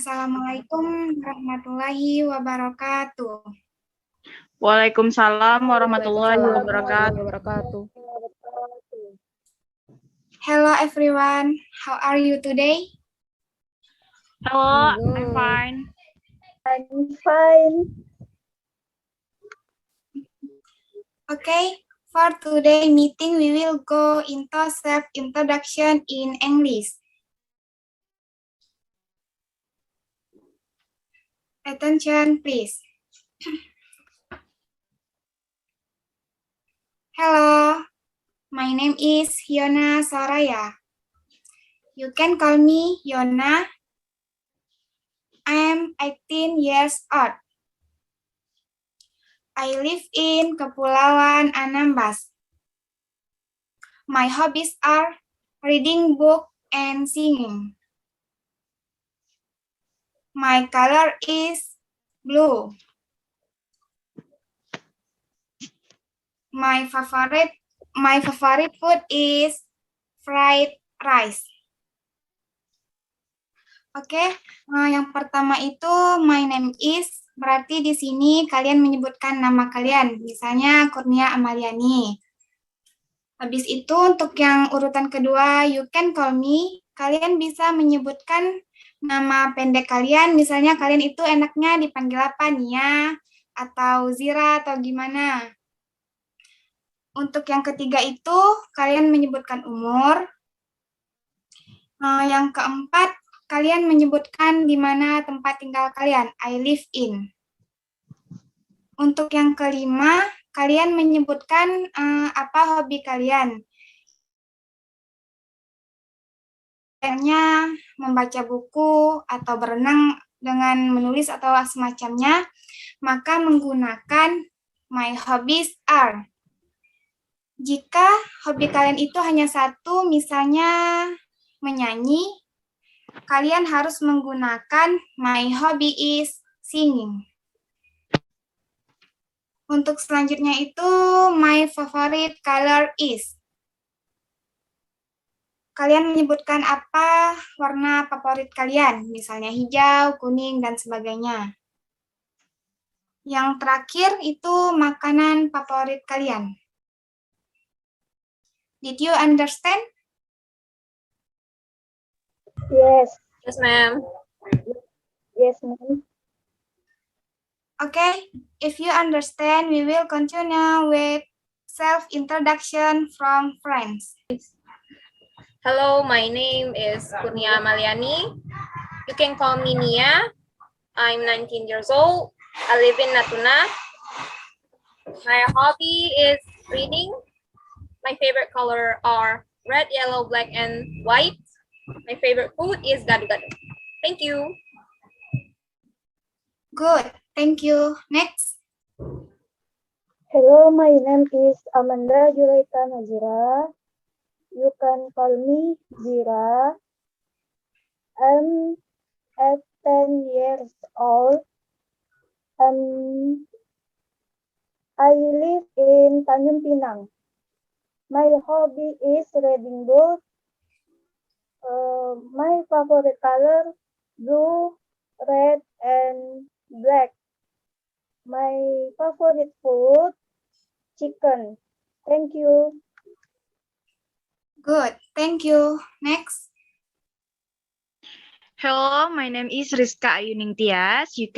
Assalamualaikum warahmatullahi wabarakatuh. Waalaikumsalam warahmatullahi wabarakatuh. Hello everyone, how are you today? Hello, I'm fine. I'm fine. Okay, for today meeting we will go into self-introduction in English. Attention please. Hello, my name is Yona Soraya. You can call me Yona. I am 18 years old. I live in Kepulauan Anambas. My hobbies are reading book and singing. My color is blue. My favorite food is fried rice. Oke, yang pertama itu my name is, berarti di sini kalian menyebutkan nama kalian, misalnya Kurnia Amaliani. Habis itu untuk yang urutan kedua, you can call me, kalian bisa menyebutkan nama pendek kalian, misalnya kalian itu enaknya dipanggil apa, Nia, atau Zira, atau gimana. Untuk yang ketiga itu, kalian menyebutkan umur. Yang keempat, kalian menyebutkan di mana tempat tinggal kalian, I live in. Untuk yang kelima, kalian menyebutkan apa hobi kalian. Misalnya membaca buku atau berenang dengan menulis atau semacamnya, maka menggunakan my hobbies are. Jika hobi kalian itu hanya satu, misalnya menyanyi, kalian harus menggunakan my hobby is singing. Untuk selanjutnya itu my favorite color is. Kalian menyebutkan apa warna favorit kalian, misalnya hijau, kuning, dan sebagainya. Yang terakhir itu makanan favorit kalian. Did you understand? Yes. Yes, ma'am. Yes, ma'am. Okay, if you understand, we will continue with self-introduction from friends. Hello, my name is Kurnia Amaliani. You can call me Nia. I'm 19 years old. I live in Natuna. My hobby is reading. My favorite color are red, yellow, black, and white. My favorite food is gado-gado. Thank you. Good, thank you. Next. Hello, my name is Amanda Julaita Nazira. You can call me Zira. I'm 10 years old. I live in Tanjung Pinang. My hobby is reading books. My favorite color, blue, red, and black. My favorite food, chicken. Thank you. Good, thank you. Next. Hello, my name is Rizka Ayuning Tias. You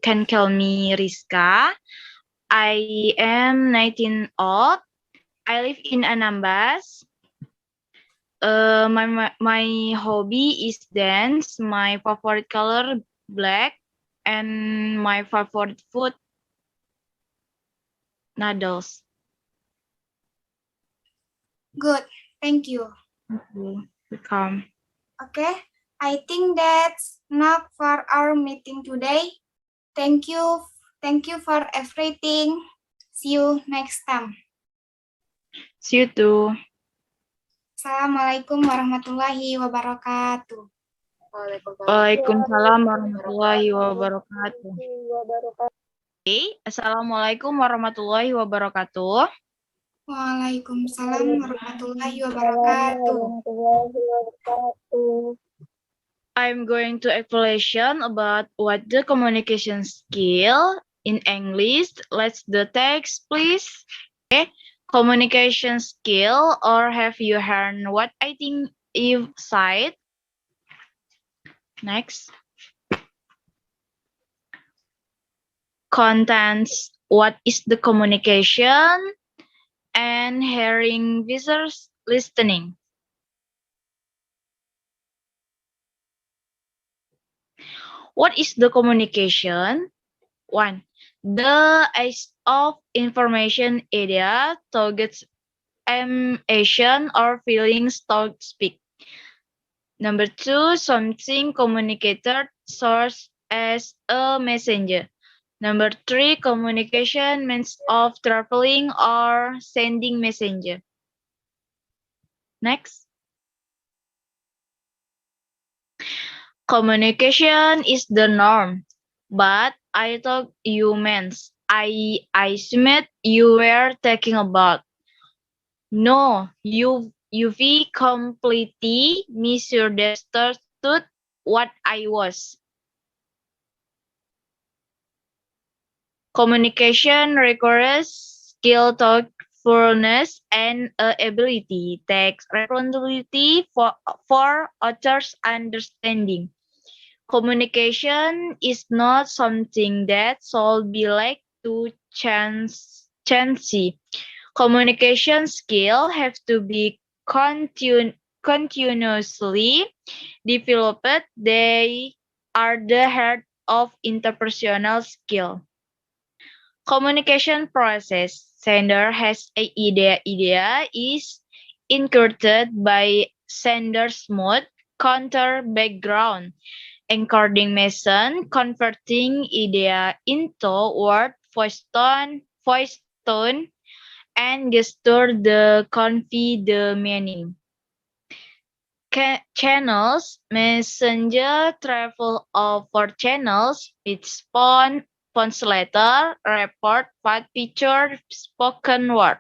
can call me Rizka. I am 19 old. I live in Anambas. My hobby is dance. My favorite color black, and my favorite food noodles. Good, thank you. Welcome. Okay, I think that's enough for our meeting today. Thank you for everything. See you next time. See you too. Assalamualaikum warahmatullahi wabarakatuh. Waalaikumsalam warahmatullahi wabarakatuh. Okay. Assalamualaikum warahmatullahi wabarakatuh. Waalaikumsalam warahmatullahi wabarakatuh. I'm going to explanation about what the communication skill in English. Let's the text, please. Okay. Communication skill, or have you heard what I think you've said? Next. Contents, what is the communication? And hearing visitors, listening. What is the communication? 1. The age of information idea targets emotion or feelings to speak. Number 2, something communicated serves as a messenger. Number 3, communication means of traveling or sending messenger. Next. Communication is the norm, but I thought you meant I assumed you were talking about. No, you've completely misunderstood what I was. Communication requires skill, thoughtfulness, and ability. Takes responsibility for others' understanding. Communication is not something that should be left to chance. Communication skills have to be continuously developed. They are the heart of interpersonal skill. Communication process. Sender has an idea. Idea is encoded by sender's mode, counter background, encoding machine, converting idea into word, voice tone, and gesture the convey the meaning. Channels, messenger travel over channels, with phone letter, report, what picture, spoken word.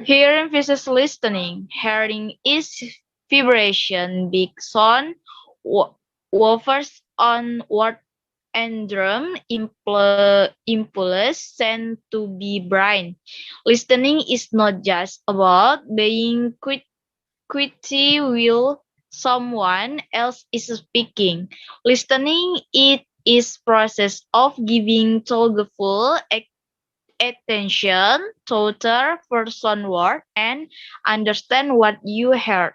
Hearing versus listening. Hearing is vibration, big sound, wafers on word and drum, impulse sent to be brain. Listening is not just about being quitty while someone else is speaking. Listening it is process of giving thoughtful attention to the person word and understand what you heard.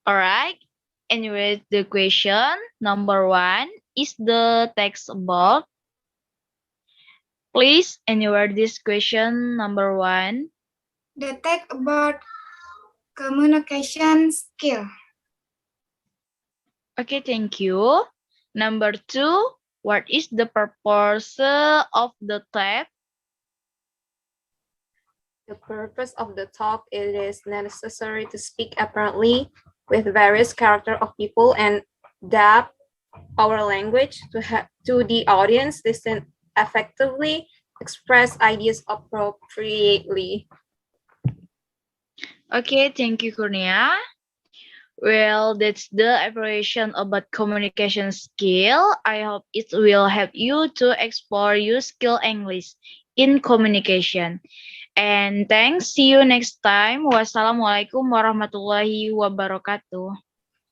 Alright. Anyway, the question number 1 is the text about. Please anywhere this question number 1. The text about communication skill. Okay, thank you. Number 2, what is the purpose of the text? The purpose of the talk, it is necessary to speak apparently with various character of people and adapt our language to the audience, listen effectively, express ideas appropriately. Okay, thank you, Kurnia. Well, that's the evaluation about communication skill. I hope it will help you to explore your skill English in communication. And thanks. See you next time. Wassalamualaikum warahmatullahi wabarakatuh.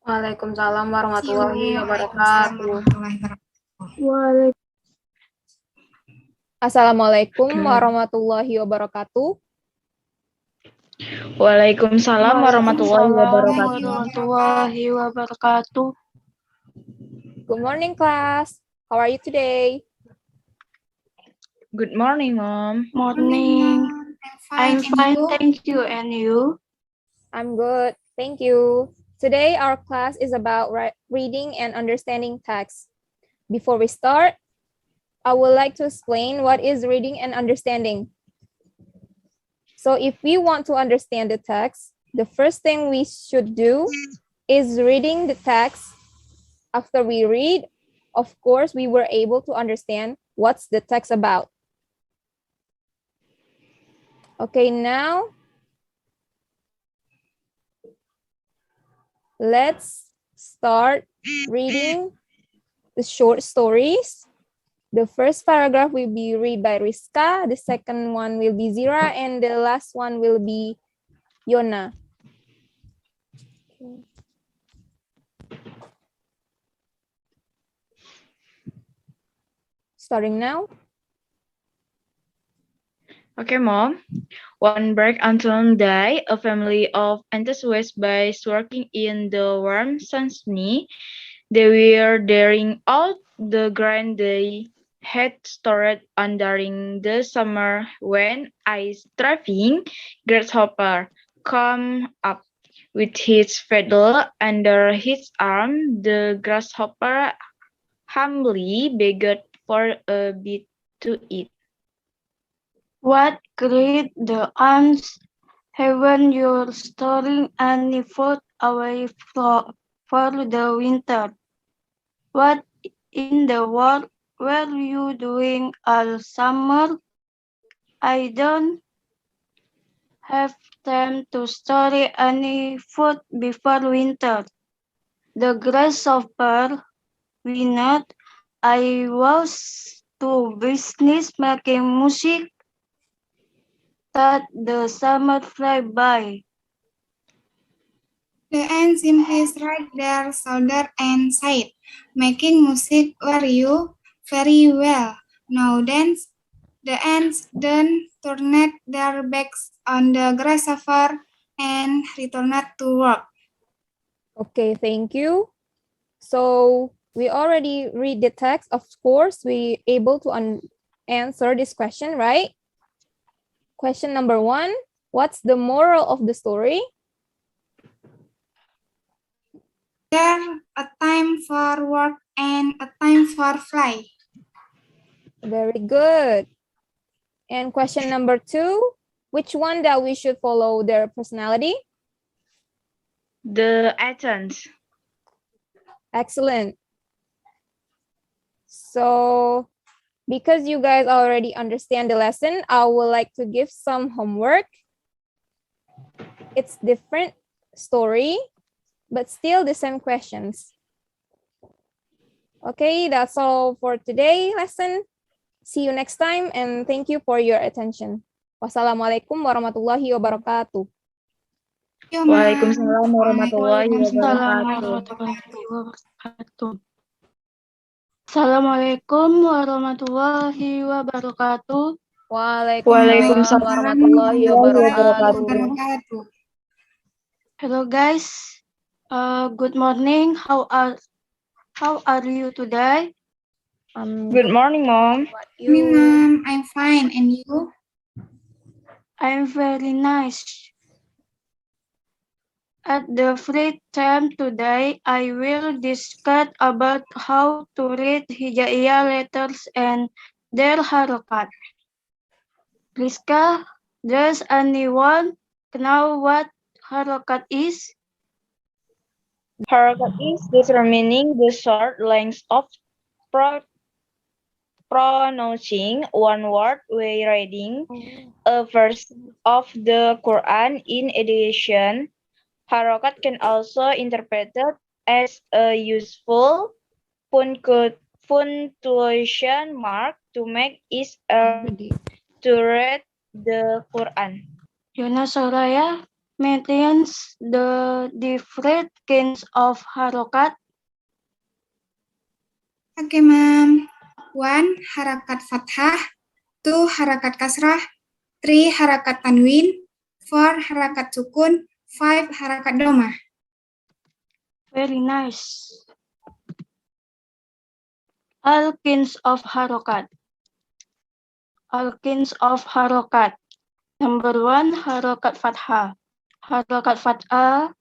Waalaikumsalam See you. warahmatullahi Waalaikumsalam wabarakatuh. warahmatullahi wabarakatuh. Assalamualaikum Good. warahmatullahi wabarakatuh. Waalaikumsalam warahmatullahi wabarakatuh. warahmatullahi wabarakatuh. Good morning, class. How are you today? Good morning, Mom. Morning. I'm fine, And you? thank you. And you? I'm good, thank you. Today, our class is about reading and understanding text. Before we start, I would like to explain what is reading and understanding. So if we want to understand the text, the first thing we should do is reading the text. After we read, of course, we were able to understand what's the text about. Okay, now let's start reading the short stories. The first paragraph will be read by Rizka, the second one will be Zira, and the last one will be Yona. Starting now. Okay, Mom. One bright autumn day, a family of enthusiast boys working in the warm sunshine. They were daring out the grain they had stored during the summer when a striving grasshopper came up. With his feather under his arm, the grasshopper humbly begged for a bit to eat. What cried the ants? Haven't you storing any food away for the winter? What in the world were you doing all summer? I don't have time to store any food before winter. The grasshopper whined. I was too busy making music that the summer fly by. The ant simply shrugged their shoulders and sighed, "Making music were you? Very well. Now dance." The ants then turned their backs on the grasshopper and returned to work. Okay, thank you. So we already read the text. Of course, we able to answer this question, right? Question number 1, what's the moral of the story? There's a time for work and a time for fly. Very good. And question number 2, which one that we should follow their personality? The Athens. Excellent. So because you guys already understand the lesson, I would like to give some homework. It's different story, but still the same questions. Okay, that's all for today lesson. See you next time and thank you for your attention. Wassalamualaikum warahmatullahi wabarakatuh. Yo, Ma. Waalaikumsalam warahmatullahi Waalaikumsalam wabarakatuh. warahmatullahi wabarakatuh. Assalamualaikum warahmatullahi wabarakatuh. Waalaikumsalam warahmatullahi wabarakatuh. Hello guys. Good morning. How are you today? Good morning, Mom. Morning, Mom. I'm fine. And you? I'm very nice. At the free time today, I will discuss about how to read hijaiyah letters and their harakat. Rizka, does anyone know what harakat is? Harakat is determining the short length of pronouncing one word when reading a verse of the Quran. In addition, harakat can also interpreted as a useful punctuation mark to make it to read the Quran. Yona Soraya maintains the different kinds of harakat. Okay, Ma'am. 1. Harakat fathah. 2. Harakat kasrah. 3. Harakat tanwin. 4. Harakat sukun. 5. Harakat domah. Very nice. All kinds of harakat. All kinds of harakat. Number 1, harakat fathah. Harakat fathah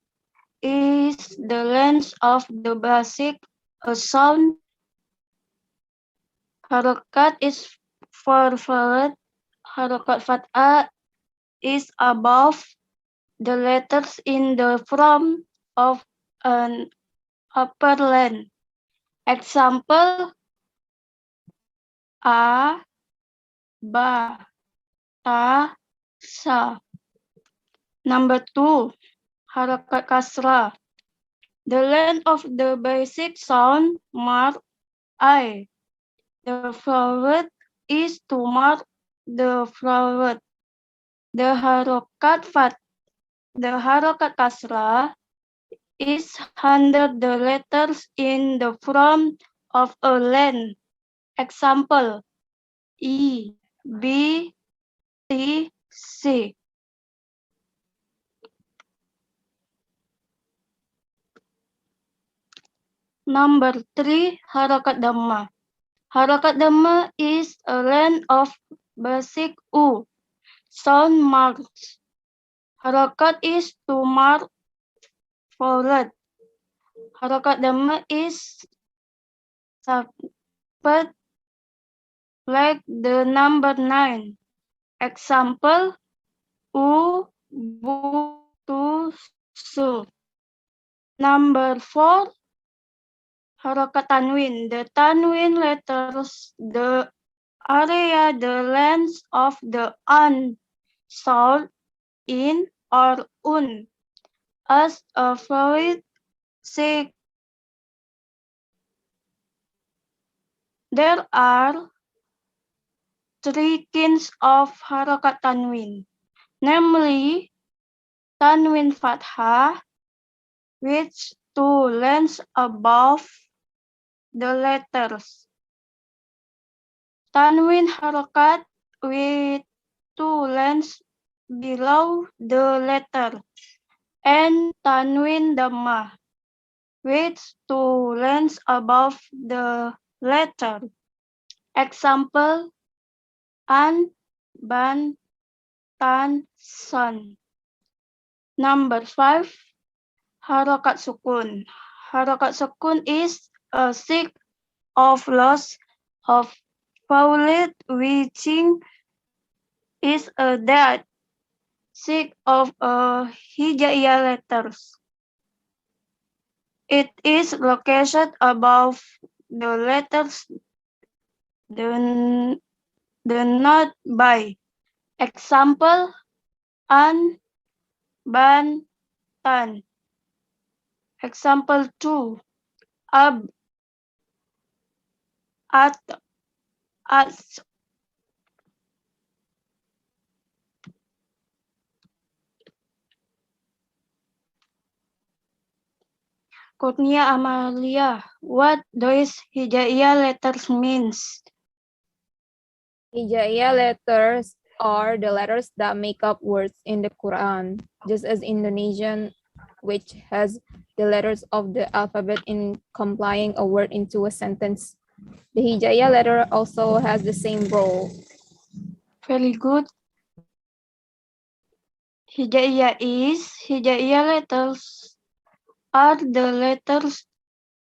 is the length of the basic sound. Harakat is forward. Harakat fathah is above the letters in the front of an upper line. Example: a, ba, ta, sa. Number 2, harakat kasrah. The length of the basic sound mark I. The vowel is to mark the vowel. The harokat kasrah is under the letters in the front of a line. Example: E, B, T, C. Number 3, harokat dhamma. Harokat dhamma is a line of basic U. Sound marks. Harokat is to mark vowel. Harokat dhamma is subject like the number 9. Example: U, Bu, Tu, Su. Number 4, harokat tanwin. The tanwin letters the area, the length of the an sound in or un. As a fluid say, there are 3 kinds of harokat tanwin, namely tanwin fathah, which 2 lines above the letters, tanwin harokat with 2 lines below the letter, and tanwin dhamma with 2 lines above the letter. Example: an, ban, tan, san. Number 5, harokat sukun. Harokat sukun is a sign of loss of vowel, which is a dead sign of a hijaiyah letters. It is located above the letters, the not by. Example: an, ban, tan. Example 2, ab, at, as. Kurnia Amalia, what does hijaiyah letters means? Hijaiyah letters are the letters that make up words in the Quran, just as Indonesian, which has the letters of the alphabet in complying a word into a sentence. The hijaiyah letter also has the same role. Very good. Hijaiyah letters are the letters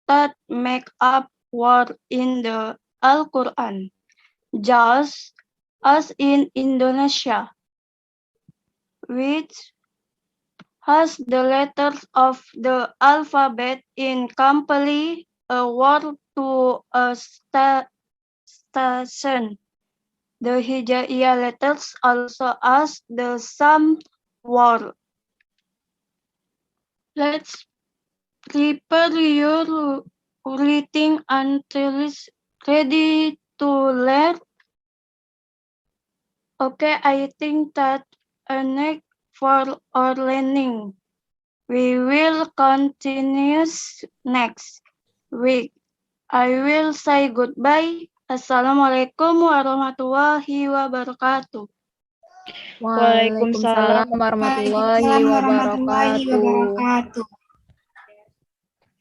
that make up word in the Al-Quran, just as in Indonesia, which has the letters of the alphabet in comply a word to a station. The hijaiyah letters also has the same word. Let's prepare your reading until it's ready to learn. Okay, I think that enough for our learning. We will continue next week. I will say goodbye. Assalamualaikum warahmatullahi wabarakatuh. Waalaikumsalam warahmatullahi Waalaikumsalam warahmatullahi wabarakatuh. wabarakatuh.